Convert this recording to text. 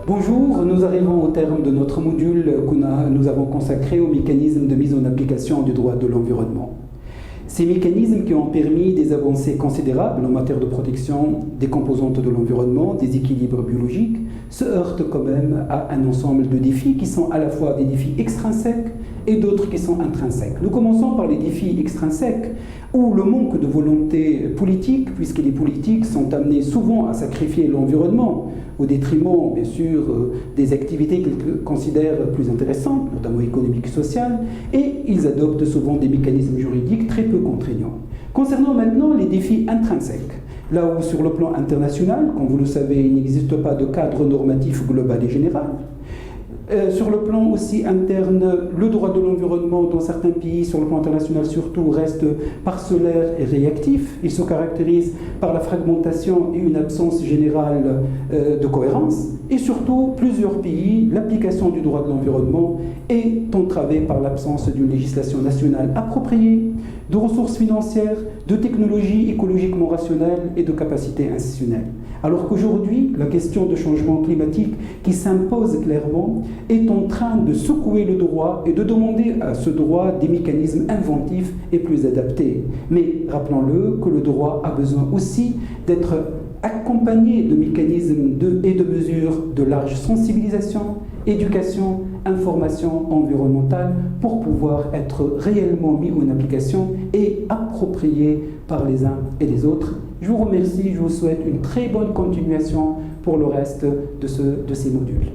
Bonjour, nous arrivons au terme de notre module que nous avons consacré au mécanisme de mise en application du droit de l'environnement. Ces mécanismes qui ont permis des avancées considérables en matière de protection des composantes de l'environnement, des équilibres biologiques, se heurtent quand même à un ensemble de défis qui sont à la fois des défis extrinsèques et d'autres qui sont intrinsèques. Nous commençons par les défis extrinsèques, où le manque de volonté politique, puisque les politiques sont amenés souvent à sacrifier l'environnement au détriment, bien sûr, des activités qu'ils considèrent plus intéressantes, notamment économiques et sociales, et ils adoptent souvent des mécanismes juridiques très peu contraignants. Concernant maintenant les défis intrinsèques, là où sur le plan international, comme vous le savez, il n'existe pas de cadre normatif global et général, sur le plan aussi interne, le droit de l'environnement dans certains pays, sur le plan international surtout, reste parcellaire et réactif. Il se caractérise par la fragmentation et une absence générale de cohérence. Et surtout, plusieurs pays, l'application du droit de l'environnement est entravée par l'absence d'une législation nationale appropriée, de ressources financières, de technologies écologiquement rationnelles et de capacités institutionnelles. Alors qu'aujourd'hui, la question de changement climatique qui s'impose clairement est en train de secouer le droit et de demander à ce droit des mécanismes inventifs et plus adaptés. Mais rappelons-le que le droit a besoin aussi d'être accompagné de mécanismes et de mesures de large sensibilisation, éducation, information environnementale pour pouvoir être réellement mis en application et approprié par les uns et les autres. Je vous remercie, je vous souhaite une très bonne continuation pour le reste de ces modules.